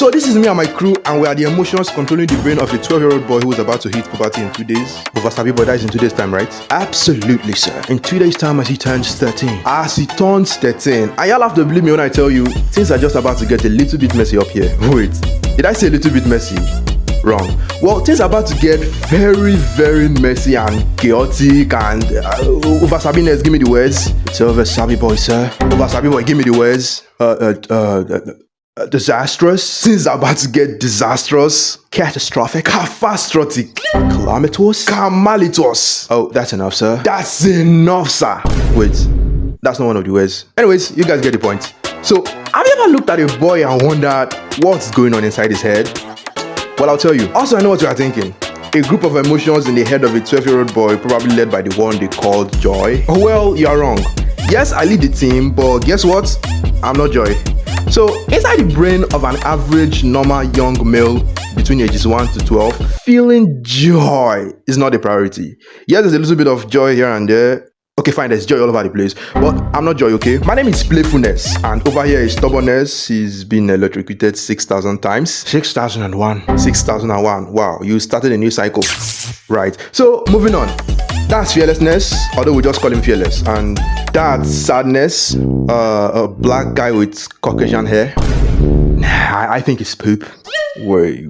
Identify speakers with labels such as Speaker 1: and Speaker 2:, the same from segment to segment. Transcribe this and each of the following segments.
Speaker 1: So this is me and my crew, and we are the emotions controlling the brain of a 12-year-old boy who is about to hit puberty in 2 days. Sabi boy, that is in 2 days time, right? Absolutely, sir. In 2 days time as he turns 13. As he turns 13. And y'all have to believe me when I tell you, things are just about to get a little bit messy up here. Wait, did I say a little bit messy? Wrong. Well, things are about to get very, very messy and chaotic and Sabiness, give me the words. It's over, Sabi boy, sir. Sabi boy, give me the words. Disastrous. Things are about to get disastrous. Catastrophic. Catastrophic. Calamitous. Camalitous. Oh, that's enough, sir. That's enough, sir. Wait, that's not one of the words. Anyways, you guys get the point. So, have you ever looked at a boy and wondered what's going on inside his head? Well, I'll tell you. Also, I know what you are thinking. A group of emotions in the head of a 12-year-old boy, probably led by the one they called Joy. Well, you're wrong. Yes, I lead the team, but guess what? I'm not Joy. So, inside the brain of an average, normal young male between ages 1 to 12, feeling joy is not a priority. Yes, there's a little bit of joy here and there. Okay, fine, there's joy all over the place, but I'm not Joy, okay? My name is Playfulness, and over here is Stubbornness. He's been electrocuted 6,000 times. 6,001. 6,001. Wow, you started a new cycle. Right, so moving on. That's Fearlessness, although we just call him Fearless. And that's Sadness, a black guy with Caucasian hair. Nah, I think it's poop. Wait.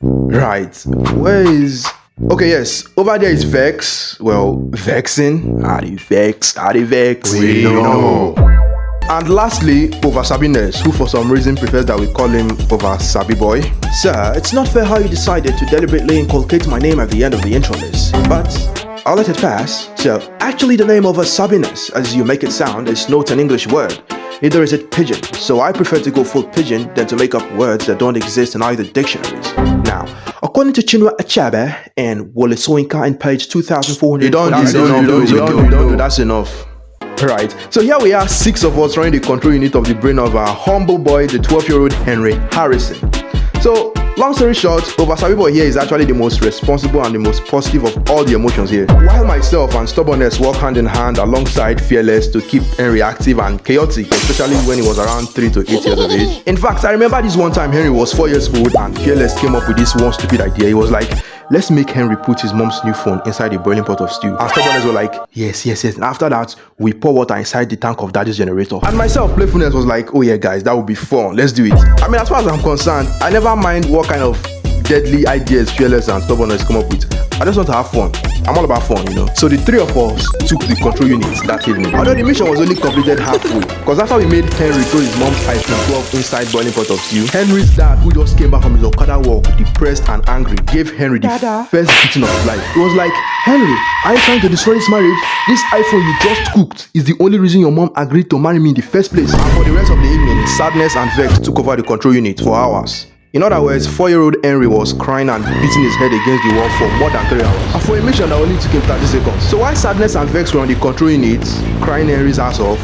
Speaker 1: Right, where is... Okay, yes, over there is Vex. Well, vexing. How do you vex? We know. And lastly, Sabiness, who for some reason prefers that we call him Sabi boy. Sir, it's not fair how you decided to deliberately inculcate my name at the end of the intro list, but I'll let it pass. So, actually the name Sabiness, as you make it sound, is not an English word. Neither is it pidgin, so I prefer to go full pidgin than to make up words that don't exist in either dictionaries. Now, according to Chinua Achebe and Wole Soyinka in page 2400... Don't, that's enough. Right, so here we are, 6 of us running the control unit of the brain of our humble boy, the 12-year-old Henry Harrison. So, long story short, Sabi boy here is actually the most responsible and the most positive of all the emotions here. While myself and Stubbornness work hand in hand alongside Fearless to keep Henry active and chaotic, especially when he was around 3 to 8 years of age. In fact, I remember this one time Henry was 4 years old and Fearless came up with this one stupid idea. He was like, let's make Henry put his mom's new phone inside a boiling pot of stew. And Stubbornness were like, yes. And after that, we pour water inside the tank of daddy's generator. And myself, Playfulness, was like, oh yeah guys, that would be fun. Let's do it. I mean, as far as I'm concerned, I never mind what kind of deadly ideas Fearless and Stubbornness come up with. I just want to have fun. I'm all about fun, you know. So the 3 of us took the control units that evening. Although the mission was only completed halfway, because after we made Henry throw his mom's iPhone 12 inside boiling pot of stew, Henry's dad, who just came back from his Okada walk, depressed and angry, gave Henry the first beating of his life. It was like, Henry, are you trying to destroy this marriage? This iPhone you just cooked is the only reason your mom agreed to marry me in the first place. And for the rest of the evening, Sadness and Vex took over the control unit for hours. In other words, 4-year-old Henry was crying and beating his head against the wall for more than 3 hours. And for a mission that only took him 30 seconds. So while Sadness and Vex were on the control unit, crying Henry's ass off,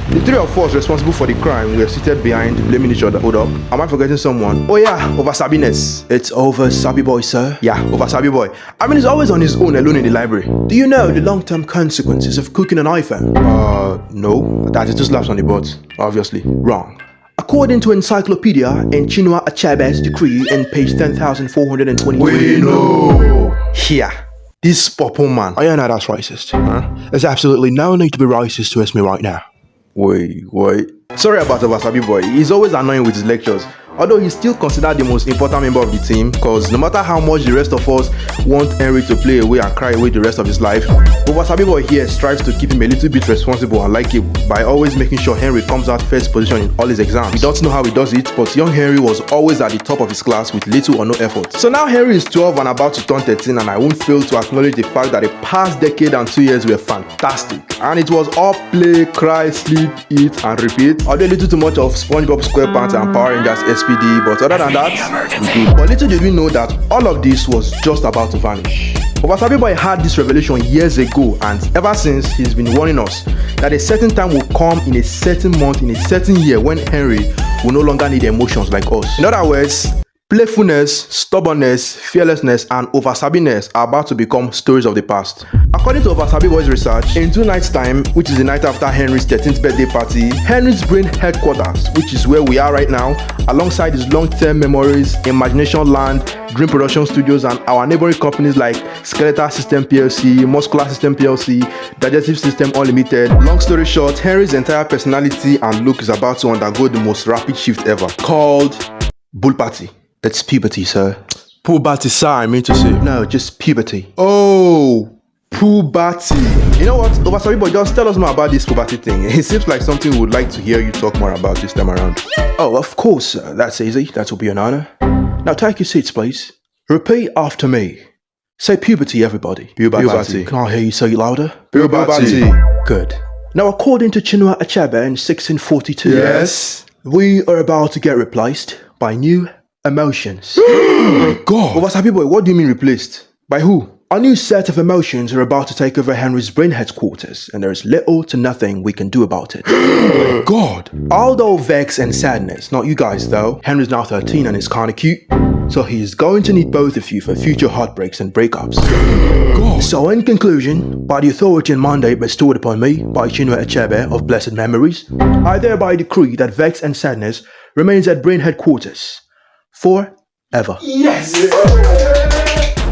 Speaker 1: the 3 of us responsible for the crime were seated behind, blaming each other. Hold up, am I forgetting someone? Oh yeah, Sabiness. It's Sabi boy, sir. Yeah, Sabi boy. I mean, he's always on his own, alone in the library. Do you know the long-term consequences of cooking an iPhone? No. That is 2 slaps on the butt. Obviously. Wrong. According to Encyclopedia and Chinua Achebe's decree in page 10,420. We know. Yeah, this popo man. I know that's racist. Huh? There's absolutely no need to be racist to me right now. Wait. Sorry about Sabi boy. He's always annoying with his lectures. Although he's still considered the most important member of the team, because no matter how much the rest of us want Henry to play away and cry away the rest of his life, Sabi boy here strives to keep him a little bit responsible and likable by always making sure Henry comes out first position in all his exams. We don't know how he does it, but young Henry was always at the top of his class with little or no effort. So now Henry is 12 and about to turn 13, and I won't fail to acknowledge the fact that the past decade and 2 years were fantastic. And it was all play, cry, sleep, eat, and repeat. Although a little too much of SpongeBob SquarePants and Power Rangers SPD, but other than that, we did. But little did we know that all of this was just about to vanish. Sabi boy had this revelation years ago, and ever since he's been warning us that a certain time will come in a certain month, in a certain year, when Henry will no longer need emotions like us. In other words, Playfulness, stubbornness, fearlessness, and oversabiness are about to become stories of the past. According to Oversabi Boy's research, in 2 nights' time, which is the night after Henry's 13th birthday party, Henry's brain headquarters, which is where we are right now, alongside his long-term memories, Imagination Land, Dream Production Studios, and our neighboring companies like Skeletal System PLC, Muscular System PLC, Digestive System Unlimited. Long story short, Henry's entire personality and look is about to undergo the most rapid shift ever, called Bull Party. It's puberty, sir. Puberty, sir, I mean to say. No, just puberty. Oh, puberty. You know what, Oversabi Boy, just tell us more about this puberty thing. It seems like something we would like to hear you talk more about this time around. Oh, of course, sir. That's easy. That will be an honor. Now take your seats, please. Repeat after me. Say puberty, everybody. Puberty. Can I hear you say it louder? Puberty. Good. Now, according to Chinua Achebe in 1642, yes, we are about to get replaced by new emotions. Oh my God. Oversabi Boy, what do you mean replaced? By who? A new set of emotions are about to take over Henry's brain headquarters, and there is little to nothing we can do about it. Oh my God. Although vex and sadness, not you guys though. Henry's now 13 and is kinda cute, so he's going to need both of you for future heartbreaks and breakups. God. So in conclusion, by the authority and mandate bestowed upon me by Chinua Achebe of blessed memories, I thereby decree that vex and sadness remains at brain headquarters forever. Yes!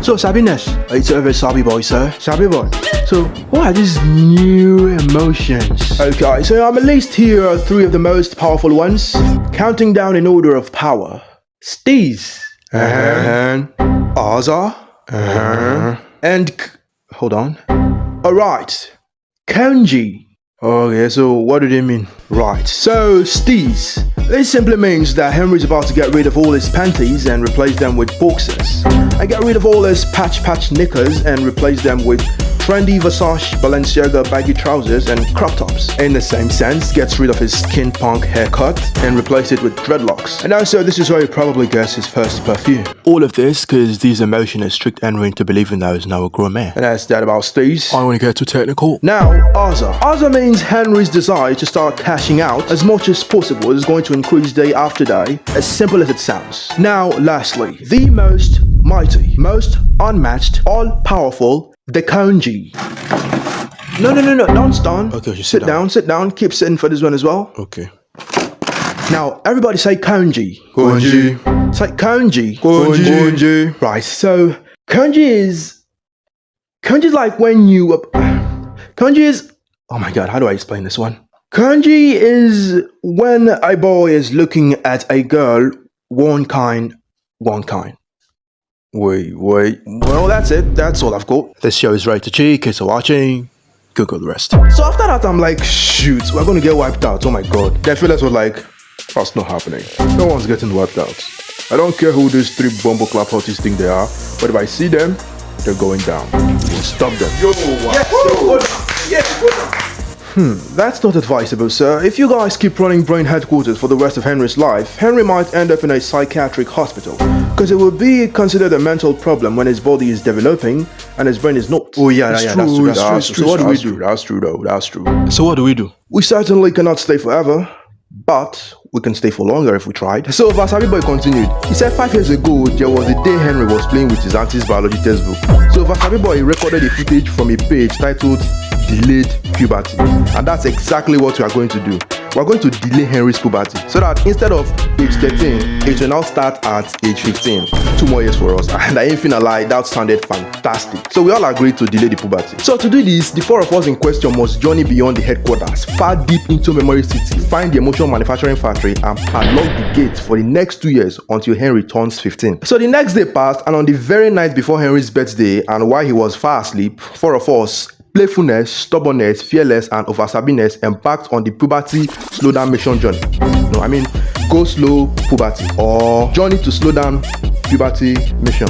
Speaker 1: So, Sabiness, it's over Sabi Boy, sir. Sabi Boy. So, what are these new emotions? Okay, so I'm at least here are 3 of the most powerful ones. Counting down in order of power. Steez. Aza. And... hold on. Alright. Kanji. Okay, so what do they mean? Right, so Steez. This simply means that Henry's about to get rid of all his panties and replace them with boxers. And get rid of all his patch knickers and replace them with trendy Versace, Balenciaga baggy trousers and crop tops. In the same sense, gets rid of his skin punk haircut and replace it with dreadlocks. And also, this is where he probably gets his first perfume. All of this because these emotions has tricked Henry into believing that he's now a grown man. And that's that about Steez. I don't want to get too technical. Now, Aza. Aza means Henry's desire to start cashing out as much as possible is going to increase day after day, as simple as it sounds. Now, lastly, the most mighty, most unmatched, all-powerful, the Kanji. No, don't stand. Okay, you sit down. Keep sitting for this one as well. Okay. Now, everybody say Kanji. Kanji. Say Kanji. Kanji. Right, so Kanji is like when you... Kanji is... oh my God, how do I explain this one? Kanji is when a boy is looking at a girl, one kind. Wait. Well, that's it. That's all I've got. This show is rated G. Kids are watching. Google the rest. So after that, I'm like, shoot, we're gonna get wiped out. Oh my God. The fellas were like, that's not happening. No one's getting wiped out. I don't care who these 3 bumble clap hotties think they are, but if I see them, they're going down. We'll stop them. Yo, go down. That's not advisable, sir. If you guys keep running brain headquarters for the rest of Henry's life, Henry might end up in a psychiatric hospital. Because it will be considered a mental problem when his body is developing and his brain is not. Oh yeah, that's true. So what do we do? That's true. So what do we do? We certainly cannot stay forever, but we can stay for longer if we tried. So Oversabi Boy continued. He said 5 years ago, there was a day Henry was playing with his auntie's biology textbook. So Oversabi Boy recorded a footage from a page titled Delayed Puberty. And that's exactly what we are going to do. We're going to delay Henry's puberty so that instead of age 13, it will now start at age 15. 2 more years for us. And I ain't finna lie, that sounded fantastic. So we all agreed to delay the puberty. So to do this, the 4 of us in question must journey beyond the headquarters, far deep into Memory City, find the emotional manufacturing factory and padlock the gate for the next 2 years until Henry turns 15. So the next day passed, and on the very night before Henry's birthday and while he was fast asleep, 4 of us, playfulness, stubbornness, fearless, and oversabiness embarked on the puberty slowdown mission journey. No, I mean go slow puberty or journey to slow down puberty mission.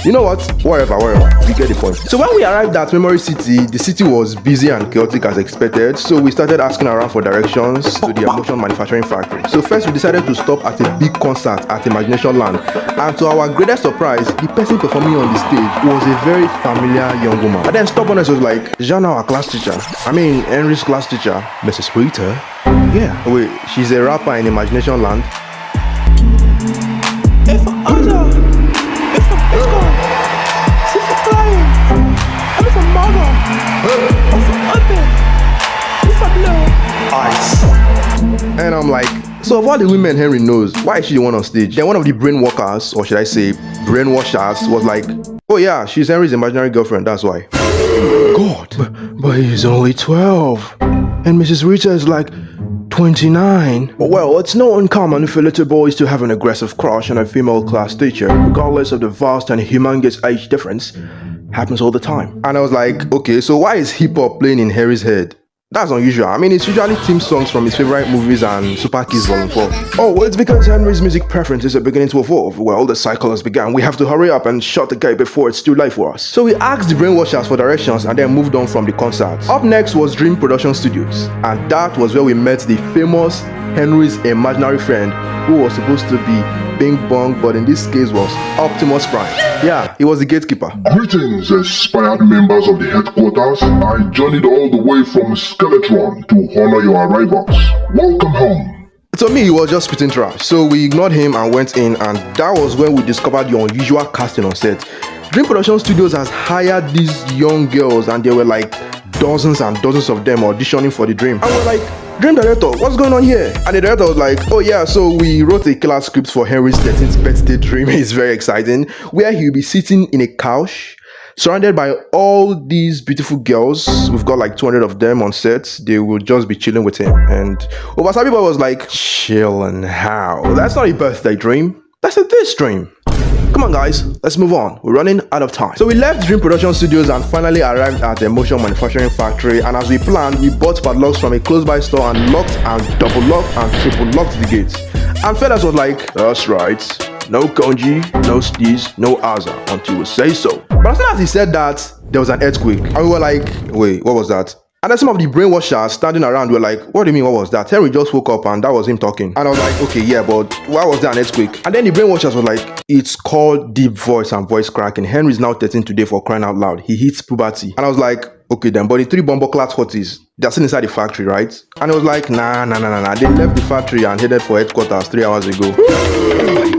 Speaker 1: You know what? Wherever, you get the point. So when we arrived at Memory City, the city was busy and chaotic as expected. So we started asking around for directions to the emotion manufacturing factory. So first we decided to stop at a big concert at Imagination Land. And to our greatest surprise, the person performing on the stage was a very familiar young woman. And then stubbornness was like, Jana, our class teacher. I mean, Henry's class teacher, Mrs. Rita. Yeah, wait, she's a rapper in Imagination Land. of all the women Henry knows, why is she the one on stage? Then one of the brain workers, or should I say brainwashers, was like, oh yeah, she's Henry's imaginary girlfriend, that's why. God, but he's only 12. And Mrs. Rita is like 29. Well, it's not uncommon for little boys to have an aggressive crush on a female class teacher, regardless of the vast and humongous age difference. Happens all the time. And I was like, okay, so why is hip-hop playing in Harry's head? That's unusual. I mean, it's usually theme songs from his favorite movies and Super Kids Volume 4. Oh, well, it's because Henry's music preferences are beginning to evolve. Well, the cycle has begun. We have to hurry up and shut the gate before it's too late for us. So we asked the brainwashers for directions and then moved on from the concert. Up next was Dream Production Studios, and that was where we met the famous Henry's imaginary friend, who was supposed to be Bing Bong, but in this case was Optimus Prime. Yeah, he was the gatekeeper.
Speaker 2: Greetings, inspired members of the headquarters. I journeyed all the way from Skeletron to honor your arrivals. Welcome home.
Speaker 1: To me, he was just spitting trash, so we ignored him and went in, and that was when we discovered the unusual casting on set. Dream Production Studios has hired these young girls, and there were like dozens and dozens of them auditioning for the Dream. And we're like, Dream director, what's going on here? And the director was like, oh yeah, so we wrote a killer script for Henry's 13th birthday dream. It's very exciting, where he'll be sitting in a couch surrounded by all these beautiful girls. We've got like 200 of them on set. They will just be chilling with him. And Obasabi Boy was like, chilling how? That's not a birthday dream. That's a this dream. Come on guys, let's move on. We're running out of time. So we left Dream Production Studios and finally arrived at the Emotion Manufacturing Factory, and as we planned, we bought padlocks from a close by store and locked and double locked and triple locked the gates. And Fellas was like, that's right, no Konji, no Steez, no Aza until we say so. But as soon as he said that, there was an earthquake. And we were like, wait, what was that? And then some of the brainwashers standing around were like, what do you mean, what was that? Henry just woke up and that was him talking. And I was like, okay, yeah, but why was there an earthquake? And then the brainwashers were like, it's called deep voice and voice cracking. Henry's now 13 today, for crying out loud. He hits puberty. And I was like, okay then, but the three bumbleclad hotties, they're still inside the factory, right? And it was like, nah. They left the factory and headed for headquarters 3 hours ago.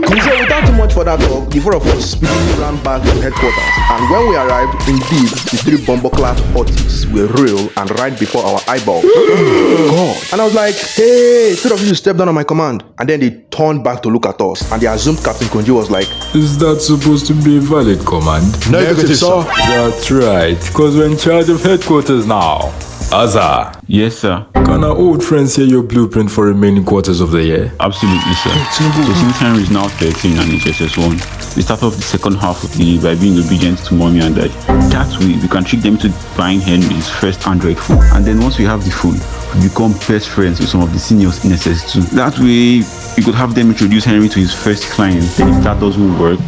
Speaker 1: So without too much further talk, the four of us speedily ran back to headquarters. And when we arrived, indeed, the three bumbleclad hotties were real and right before our eyeballs. God. And I was like, hey, three of you step down on my command. And then they turned back to look at us. And the assumed Captain Konji was like,
Speaker 3: is that supposed to be a valid command?
Speaker 1: Negative, sir.
Speaker 3: That's right, because we're in charge of headquarters now. Aza.
Speaker 4: Yes, sir.
Speaker 3: Can our old friends hear your blueprint for remaining quarters of the year?
Speaker 4: Absolutely, sir. So since Henry is now 13 and is SS1, we start off the second half of the year by being obedient to mommy and daddy. That way, we can trick them to buying Henry's first Android phone. And then once we have the phone, we become best friends with some of the seniors in SS2. That way, we could have them introduce Henry to his first client. Then if that doesn't work,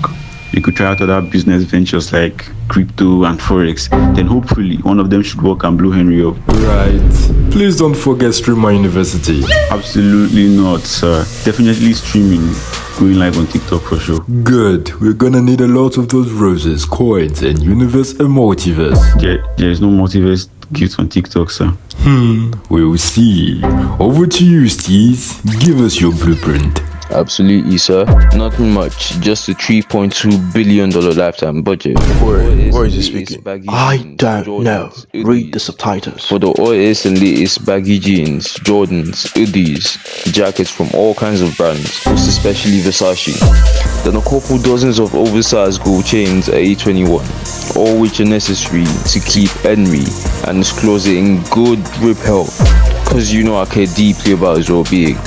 Speaker 4: we could try out other business ventures like crypto and forex. Then hopefully one of them should work and blow Henry up.
Speaker 3: Right. Please don't forget Streamer University.
Speaker 4: Absolutely not, sir. Definitely streaming, going live on TikTok for sure.
Speaker 3: Good. We're gonna need a lot of those roses, coins, and universe and multiverse.
Speaker 4: There is no multiverse gifts on TikTok, sir.
Speaker 3: We'll see. Over to you, Steez. Give us your blueprint.
Speaker 5: Absolutely, sir. Nothing much, just a $3.2 billion lifetime budget.
Speaker 1: Where is he speaking? I don't know. Read the subtitles.
Speaker 5: For the oldest and latest baggy jeans, Jordans, hoodies, jackets from all kinds of brands, most especially Versace. Then a couple dozens of oversized gold chains at A21, all which are necessary to keep Henry and his closet in good rip health, cause you know I care deeply about his well-being.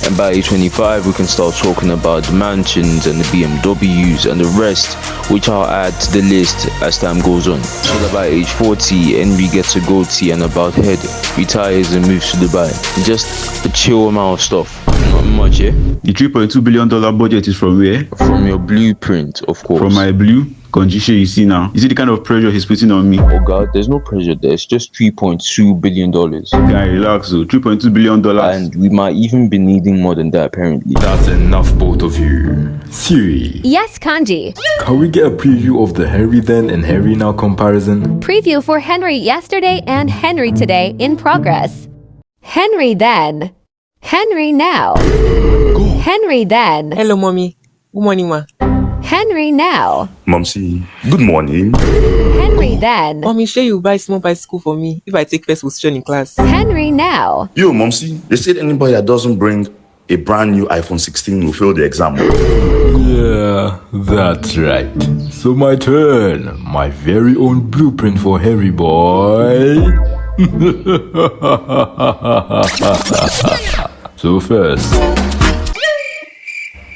Speaker 5: And by age 25 we can start talking about the mansions and the BMWs and the rest, which I'll add to the list as time goes on. So that by age 40 Henry gets a goatee and a bald head, retires and moves to Dubai. Just a chill amount of stuff. Not much, yeah?
Speaker 4: The $3.2 billion budget is from where?
Speaker 5: From your blueprint, of course.
Speaker 4: From my blue? Konjishe, you see now. You see the kind of pressure he's putting on me?
Speaker 5: Oh god, there's no pressure there. It's just $3.2 billion.
Speaker 4: Guy, relax though. $3.2 billion.
Speaker 5: And we might even be needing more than that apparently.
Speaker 3: That's enough, both of you. Siri.
Speaker 6: Yes, Kanji.
Speaker 3: Can we get a preview of the Henry then and Henry now comparison?
Speaker 6: Preview for Henry yesterday and Henry today in progress. Henry then. Henry now. Henry then.
Speaker 7: Hello, mommy. Good morning, ma.
Speaker 6: Henry now.
Speaker 8: Momsy, good morning.
Speaker 6: Henry then.
Speaker 7: Mommy, sure you buy small bicycle for me if I take first position in class.
Speaker 6: Henry now.
Speaker 8: Yo, Momsy, they said anybody that doesn't bring a brand new iPhone 16 will fail the exam.
Speaker 3: Yeah, that's right. So my turn. My very own blueprint for Henry boy. So first,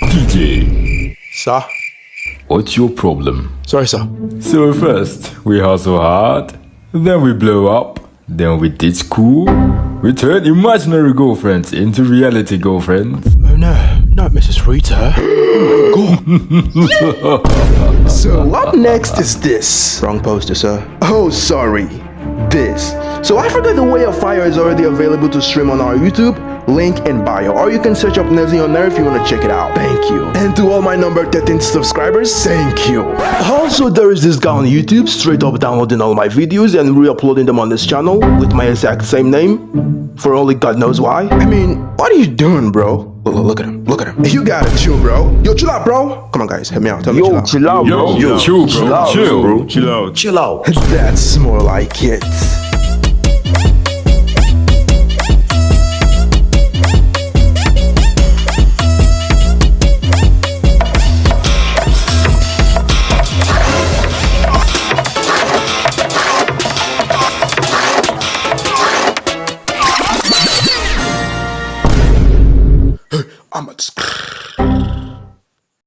Speaker 3: DJ,
Speaker 1: Sir?
Speaker 3: what's your problem?
Speaker 1: Sorry, sir.
Speaker 3: So first, we hustle hard, then we blow up, then we ditch cool, we turn imaginary girlfriends into reality girlfriends.
Speaker 1: Oh no, not Mrs. Rita. Go. So up next is this. Wrong poster, sir. Oh, sorry. This. So I forgot the Way of Fire is already available to stream on our YouTube. Link in bio, or you can search up Nezzy on there if you want to check it out. Thank you. And to all my number 13 subscribers, thank you. Also, there is this guy on YouTube straight up downloading all my videos and re-uploading them on this channel with my exact same name, for only God knows why. I mean, what are you doing, bro? Look at him, look at him. You gotta chill, bro. Yo, chill out, bro. Come on, guys, help me out. Tell me
Speaker 5: Yo,
Speaker 1: chill out.
Speaker 5: chill out, bro.
Speaker 3: Chill, bro.
Speaker 8: Chill out,
Speaker 3: Chill.
Speaker 8: bro. Chill out.
Speaker 3: Chill out.
Speaker 8: Chill out.
Speaker 1: That's more like it.